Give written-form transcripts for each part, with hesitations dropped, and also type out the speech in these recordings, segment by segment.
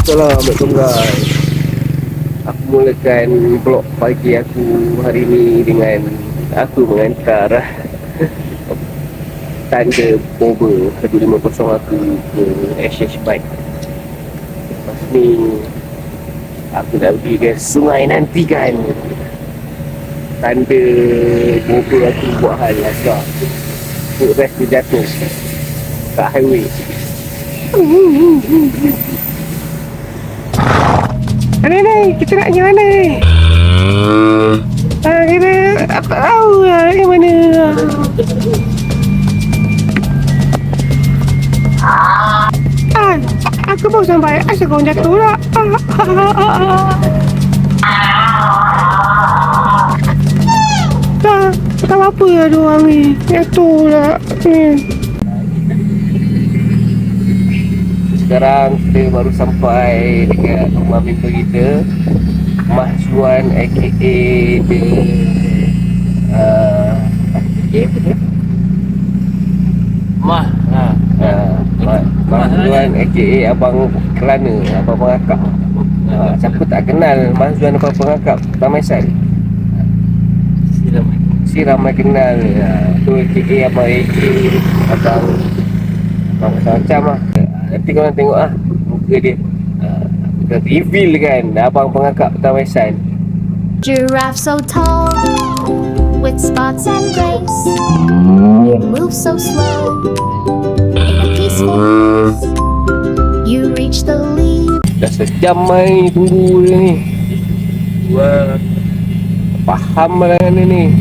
Assalamualaikum guys. Aku mulakan vlog pagi aku hari ni dengan aku mengantar tanda Boba 250 aku ke SH Bike. Lepas ni aku nak pergi ke sungai nanti kan. Tanda Boba aku buat hal asal foot rest dia jatuh kat highway. Mana ni? Kita nak pergi mana ni? Kita tak tahu lah pergi mana. Aku baru sampai. Asal kau jatuh lah. Tahu apa lah diorang ni. Jatuh lah. Sekarang kita baru sampai dekat rumah member kita, Mahzuan aka Mahzuan aka Abang Kelana, Abang Pengakap. Siapa tak kenal Mahzuan Abang Pengakap Tamaisan? Si ramai kenal. Tu aka Abang Abang macam-macam lah. Nanti korang tengok lah muka dia. Kita reveal kan Abang Pengakap Tamaisan. Giraffe so tall, with spots and grace, move so slow, in a peaceful place, you reach the lead. Dah sejam mai tunggu dia ni. Wah, faham lah dia ni.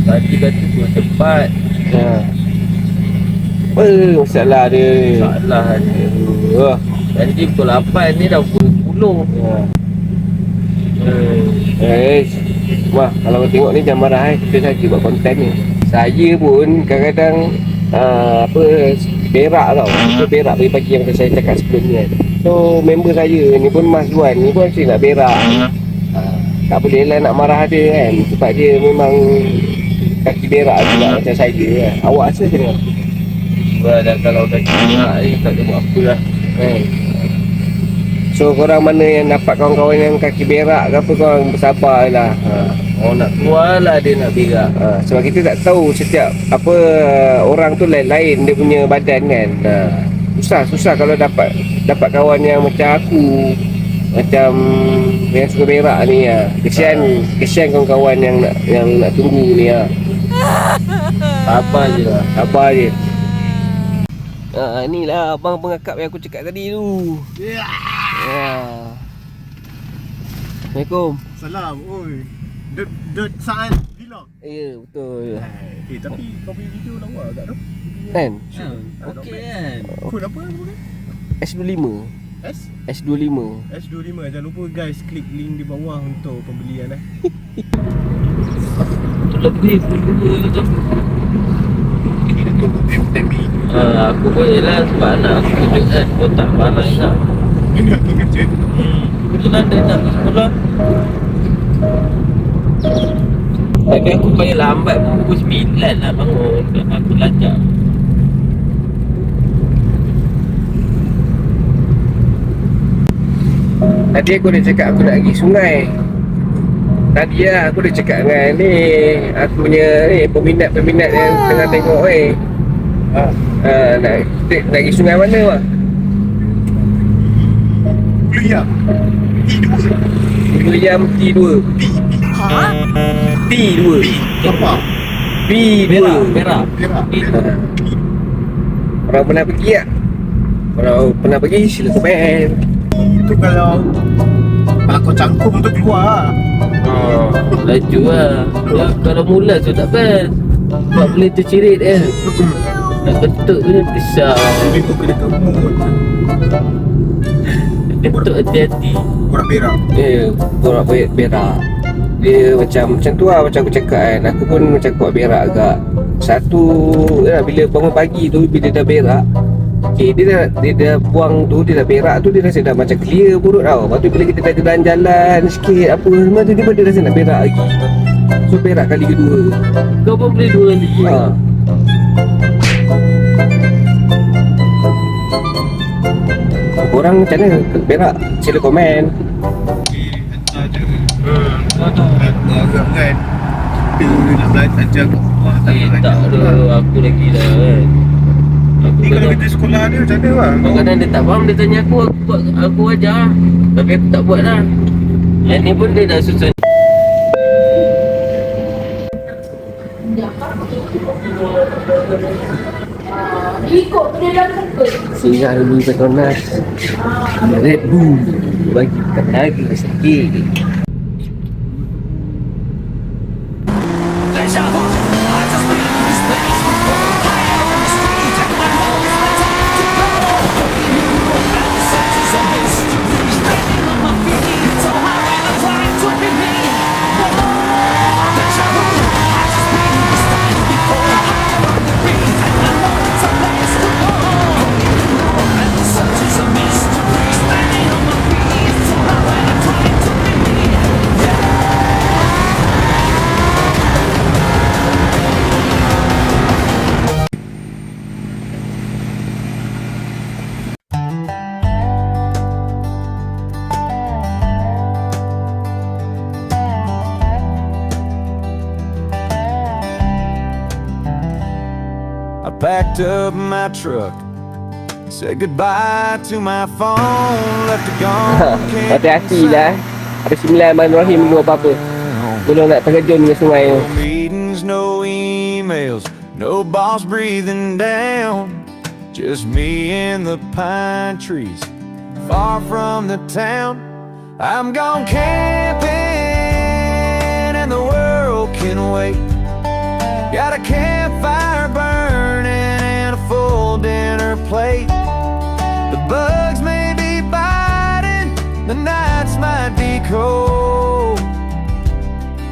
Tadi kata tu cepat. Apa masalah dia ni? Masalah dia. Tadi pukul 8 ni dah pukul 10. Wah, kalau kau tengok ni jangan marah kita saja buat konten ni. Saya pun kadang-kadang berak tau. Itu berak pagi-pagi yang saya cakap sebelum ni kan. So member saya ni pun Mahzuan ni pun asyik nak berak. Tak boleh lah nak marah dia kan. Sebab dia memang kaki berak juga macam saya kan. Awak rasa macam mana? Dan kalau dah berak ni tak ada buat apa lah kan. So korang mana yang dapat kawan-kawan yang kaki berak ke apa, korang bersabar lah. Orang nak keluar lah dia nak berak. Sebab kita tak tahu setiap orang tu lain-lain dia punya badan kan. Susah kalau dapat kawan yang macam aku, macam yang suka berak ni. Kesian kawan-kawan yang nak tunggu ni. Sabar je lah. Sabar je. Inilah Abang Pengakap yang aku cakap tadi tu. Assalamualaikum. Salam, oi. Dot saat vlog. Ya, betul. Tapi kau punya video lawa agak tu. Kan? Okey kan. Kod apa nama? S25. S25. S25. Jangan lupa guys, klik link di bawah untuk pembelian Lebih macam aku pun yelah sebab anak aku kejut kan. Kau tak marah tak. Ini aku kejut. Itulah dia nak ke sekolah. Tapi aku payah lambat pukul 9 lah bangun. Aku lajak. Tadi aku dah cakap aku nak pergi sungai. Tadi lah aku dah cakap dengan ni aku punya ni peminat yang tengah tengok nak pergi sungai mana bang? William T2. T2. Apa? B2. Berak. Orang pernah pergi tak? Kalau pernah pergi sila komen. Itu kalau kau cangkum untuk keluar. Laju lah. Kalau mula tu tak best. Tak boleh tercirit kan. Nak ketuk tu besar. Jadi kau kena kemut. Ketuk hati-hati. Korang berak. Korang berak. Dia macam tu lah macam aku cakap kan. Aku pun macam kuat berak agak. Satu bila bangun pagi tu, bila dah berak, dia dah buang tu, dia dah berak tu, dia rasa dah macam clear perut tau. Lepas tu bila kita dah jalan-jalan sikit apa semua, tiba-tiba dia rasa nak berak lagi. So berak kali kedua. Kau pun boleh 2 kali. korang macam mana berak? Sila komen. Hantar je. Agak kan. Dia nak belajar ajar kat rumah. Tak ada, aku lagi dah kan. Aku Ni kalau kadang, kita sekolah dia macam mana bang? kadang dia tak faham, dia tanya aku ajar. Tapi aku tak buat lah. Yang ni pun dia dah susun. Singgah dulu Petronas. Red Bull bagi tenaga sikit. I packed up my truck, said goodbye to my phone, left it gone. Hati-hati lah. Ada Bismillahirrahmanirrahim dulu apa-apa. Belum nak terjun ke sungai tu. No meetings, no emails, no boss breathing down. Just me and the pine trees, far from the town. I'm gone camping and the world can wait. Got a campfire burning and a full dinner plate. The bugs may be biting, the nights might be cold,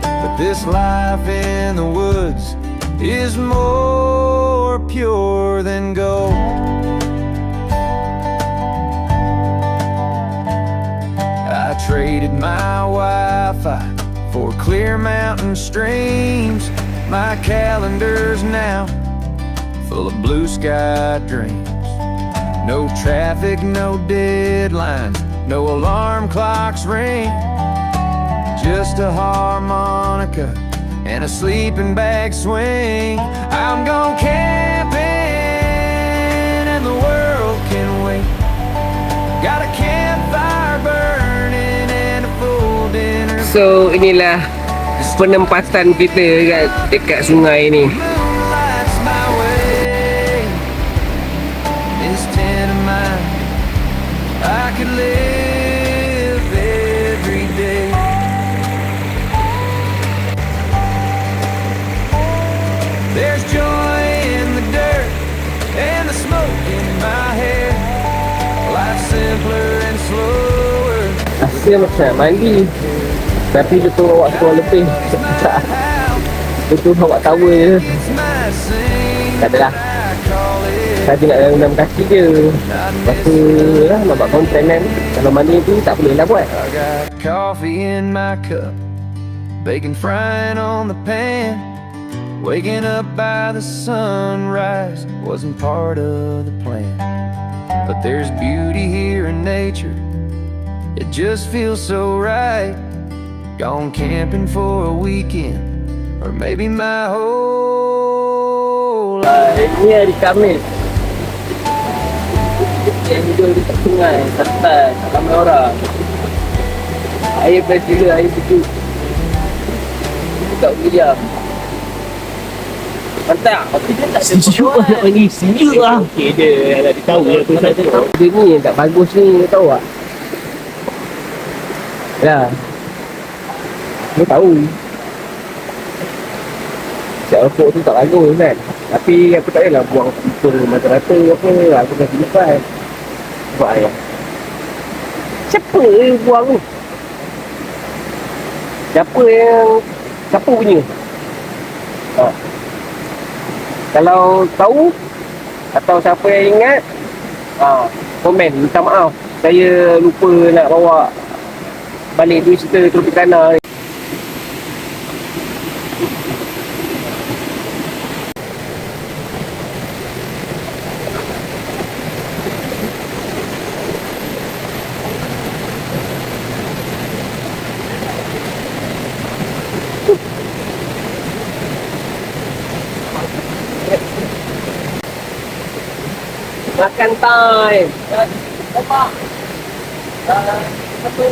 but this life in the woods is more pure than gold. I traded my Wi-Fi for clear mountain streams. My calendar's now full of blue sky dreams. No traffic, no deadlines, no alarm clocks ring. Just a harmonica and a sleeping bag swing. I'm gone camping and the world can wait. Got a campfire burning and a full dinner. So inilah penempatan kita dekat sungai ni. Moonlight's my way. This tent of mine, I could live every day. There's joy in the dirt and the smoke in my hair. Life's simpler and slower. Rasa macam mandi. Tapi dia tu awak keluar lebih. Dia tu awak tawa je. It's my sing. Tak adalah. I call it. Saya nak rendam kaki je. Lepas tu lah nampak konten kan. Kalau mandi tu tak boleh lah buat. I got coffee in my cup, bacon frying on the pan. Waking up by the sunrise wasn't part of the plan. But there's beauty here in nature, it just feels so right. Gone camping for a weekend, or maybe my whole life. Ini hari Khamis. Yang hidup di sungai, santai, tak ramai orang. Air best gila, air sejuk. Tak boleh diam. Mantap. Tapi dia tak ada sejuk lah nak mandi. Sejuk lah. Okey dia, dah tahu lah tu satu. Dia ni yang tak bagus ni, tahu tak? Ya. Dia tahu. Siap rokok tu tak bagus kan. Tapi aku tak payahlah buang pipa rata-rata apa. Aku dah simpan. Buat ayam. Siapa yang buang tu? Siapa punya? Ha. Kalau tahu atau siapa yang ingat, komen, minta maaf. Saya lupa nak bawa balik duit cerita Tropicana ni. Makan time. Bapak. Satu.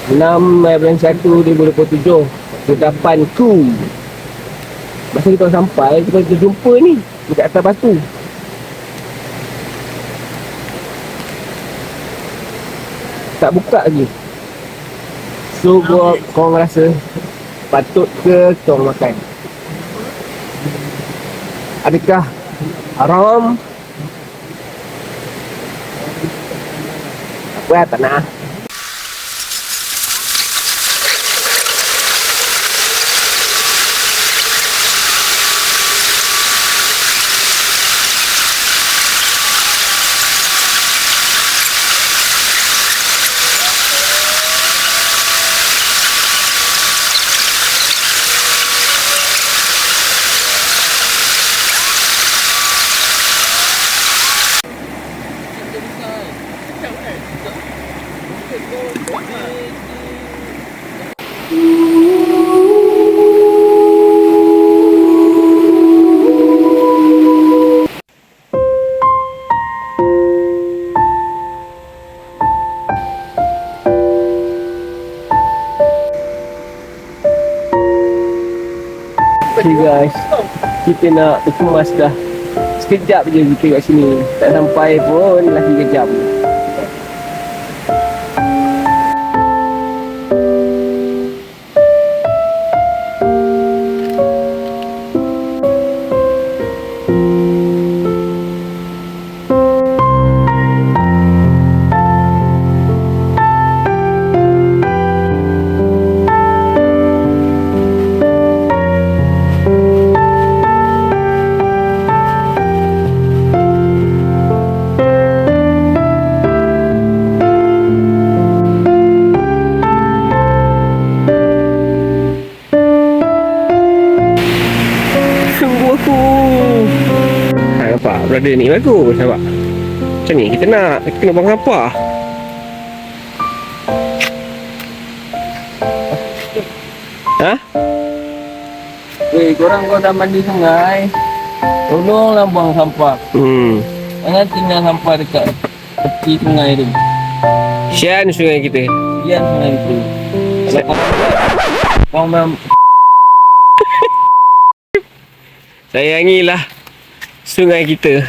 6/1/2027 ke-8ku. Masa kita sampai, kita jumpa ni dekat atas batu. Tak buka lagi. So korang rasa patut ke korang makan? Adakah haram? Apa tak nak? Okay guys, kita nak berkemas dah. Sekejap je kita kat sini. Tak sampai pun dah 3 jam. Nampak brother ni bagus, nampak. Macam ni kita nak buang apa? Ha? Korang dah mandi sungai, tolonglah buang sampah. Jangan tinggal sampah dekat tepi sungai tu. Kesian sungai kita. Kesian sungai tu. Kalau korang memang Sayangilah sungai kita.